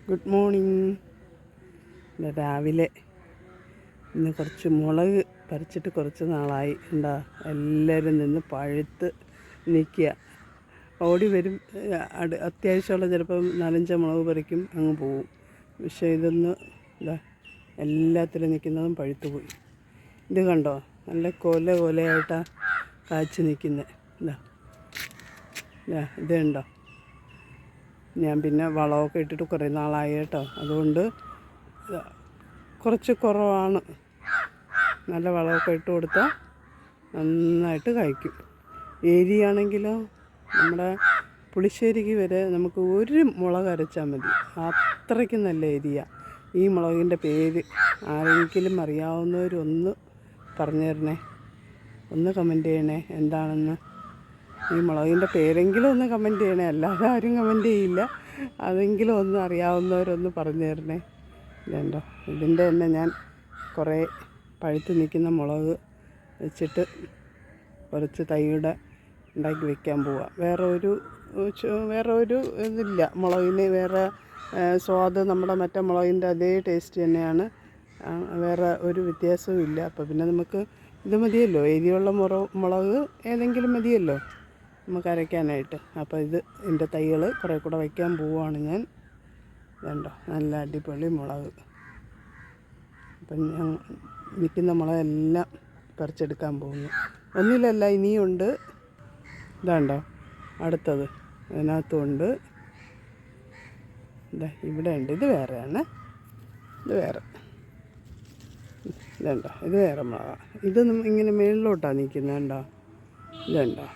Good morning. രാവിലെ ഇന്ന് കുറച്ച് മുളക് പറിച്ചിട്ട് കുറച്ച് നാളായി. എന്താ എല്ലാവരും നിന്ന് പഴുത്ത് നിൽക്കുക. ഓടി വരും, അത്യാവശ്യമുള്ള ചിലപ്പം 4-5 മുളക് പറിക്കും, അങ്ങ് പോവും. പക്ഷേ ഇതൊന്ന് ഇതാ എല്ലാത്തിലും നിൽക്കുന്നതും പഴുത്തു പോയി. ഇത് കണ്ടോ, നല്ല കൊലയായിട്ടാണ് കായ്ച്ച് നിൽക്കുന്നത്. ഇത് കണ്ടോ. ഞാൻ പിന്നെ വളമൊക്കെ ഇട്ടിട്ട് കുറേ നാളായി കേട്ടോ, അതുകൊണ്ട് കുറച്ച് കുറവാണ്. നല്ല വളമൊക്കെ ഇട്ട് കൊടുത്താൽ നന്നായിട്ട് കായ്ക്കും. എരിയാണെങ്കിലോ നമ്മുടെ പുളിശ്ശേരിക്ക് വരെ നമുക്ക് ഒരു മുളക് അരച്ചാൽ മതി, അത്രയ്ക്ക് നല്ല എരിയ. ഈ മുളകിൻ്റെ പേര് ആരെങ്കിലും അറിയാവുന്നവരൊന്ന് പറഞ്ഞു തരണേ, ഒന്ന് കമൻറ്റ് ചെയ്യണേ എന്താണെന്ന്. ഈ മുളകിൻ്റെ പേരെങ്കിലും ഒന്ന് കമൻറ്റ് ചെയ്യണേ, അല്ലാതെ ആരും കമൻറ്റ് ചെയ്യില്ല. അതെങ്കിലും ഒന്ന് അറിയാവുന്നവരൊന്ന് പറഞ്ഞു തരണേ. ഇതുണ്ടോ, ഇതിൻ്റെ തന്നെ ഞാൻ കുറേ പഴുത്ത് നിൽക്കുന്ന മുളക് വെച്ചിട്ട് കുറച്ച് തൈയുടെ ഉണ്ടാക്കി വയ്ക്കാൻ പോവാം. വേറെ ഒരു ഇതില്ല മുളകിന്, വേറെ സ്വാദ് നമ്മുടെ മറ്റേ മുളകിൻ്റെ അതേ ടേസ്റ്റ് തന്നെയാണ്, വേറെ ഒരു വ്യത്യാസവും ഇല്ല. അപ്പോൾ പിന്നെ നമുക്ക് ഇത് മതിയല്ലോ, എരിയുള്ള മുളക് ഏതെങ്കിലും മതിയല്ലോ നമുക്ക് അരയ്ക്കാനായിട്ട്. അപ്പോൾ ഇതിൻ്റെ തൈകൾ കുറേ കൂടെ വയ്ക്കാൻ പോവുകയാണ് ഞാൻ. ഇതുണ്ടോ, നല്ല അടിപൊളി മുളക്. അപ്പം ഞാൻ നിൽക്കുന്ന മുളകെല്ലാം പറിച്ചെടുക്കാൻ പോകുന്നു. ഒന്നിലല്ല, ഇനിയുണ്ട്. ഇതാണ്ടോ അടുത്തത്, അതിനകത്തുണ്ട്. ഇവിടെ ഉണ്ട്. ഇത് വേറെയാണ്, ഇത് വേറെ. ഇതുണ്ടോ, ഇത് വേറെ മുളകാണ്. ഇത് ഇങ്ങനെ മേളിലോട്ടാണ് നിൽക്കുന്നത്. കണ്ടോ, ഇതുണ്ടോ,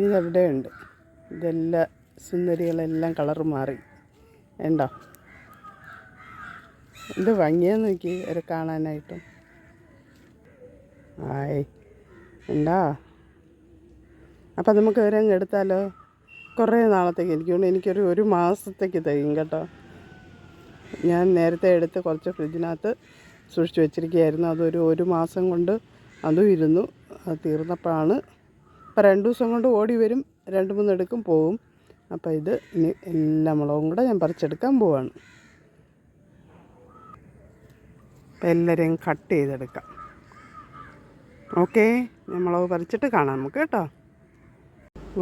ഇതെവിടെ ഉണ്ട്. ഇതെല്ലാം സുന്ദരികളെല്ലാം കളറ് മാറി. ഉണ്ടോ, എന്ത് ഭംഗിയാന്ന് നോക്കി ഒരു കാണാനായിട്ടും. ഉണ്ടോ. അപ്പം നമുക്ക് ഒരങ്ങ് എടുത്താലോ, കുറേ നാളത്തേക്ക്. എനിക്കൊരു മാസത്തേക്ക് തികയും കേട്ടോ. ഞാൻ നേരത്തെ എടുത്ത് കുറച്ച് ഫ്രിഡ്ജിനകത്ത് സൂക്ഷിച്ച് വെച്ചിരിക്കുകയായിരുന്നു. ഒരു മാസം കൊണ്ട് അതും ഇരുന്നു. അത് തീർന്നപ്പോഴാണ്, ഇപ്പം 2 ദിവസം കൊണ്ട് ഓടി വരും, 2-3 എടുക്കും പോവും. അപ്പോൾ ഇനി എല്ലാ മുളകും കൂടെ ഞാൻ പറിച്ചെടുക്കാൻ പോവാണ്. അപ്പം എല്ലാവരെയും കട്ട് ചെയ്തെടുക്കാം. ഓക്കേ, ഞാൻ മുളക് പറിച്ചിട്ട് കാണാം നമുക്ക് കേട്ടോ.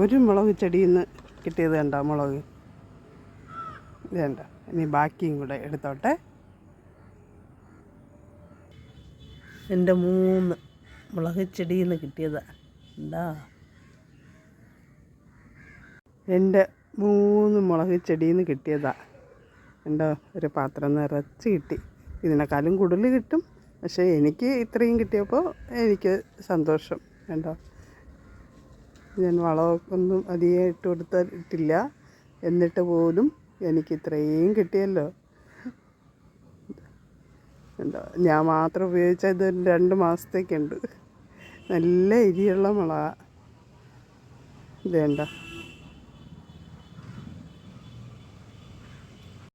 ഒരു മുളക് ചെടിയിൽ നിന്ന് കിട്ടിയത് കണ്ടോ മുളക്, ഇത് കണ്ടോ. ഇനി ബാക്കിയും കൂടെ എടുത്തോട്ടെ. എൻ്റെ 3 മുളക് ചെടിയിൽ നിന്ന് കിട്ടിയതാണ്. എന്താ, എൻ്റെ 3 മുളക് ചെടിയിൽ നിന്ന് കിട്ടിയതാണ്. എൻ്റെ ഒരു പാത്രം നിറച്ച് കിട്ടി. ഇതിനേക്കാളും കൂടുതൽ കിട്ടും, പക്ഷേ എനിക്ക് ഇത്രയും കിട്ടിയപ്പോൾ എനിക്ക് സന്തോഷം. കണ്ടോ, ഞാൻ വളമൊന്നും അധികം ഇട്ട് കൊടുത്തിട്ടില്ല, എന്നിട്ട് പോലും എനിക്ക് ഇത്രയും കിട്ടിയല്ലോ. കണ്ടോ, ഞാൻ മാത്രം ഉപയോഗിച്ചാൽ ഇത് 2 മാസത്തേക്കുണ്ട്. നല്ല എരിയുള്ള മുളക്. ഇത് കണ്ടോ.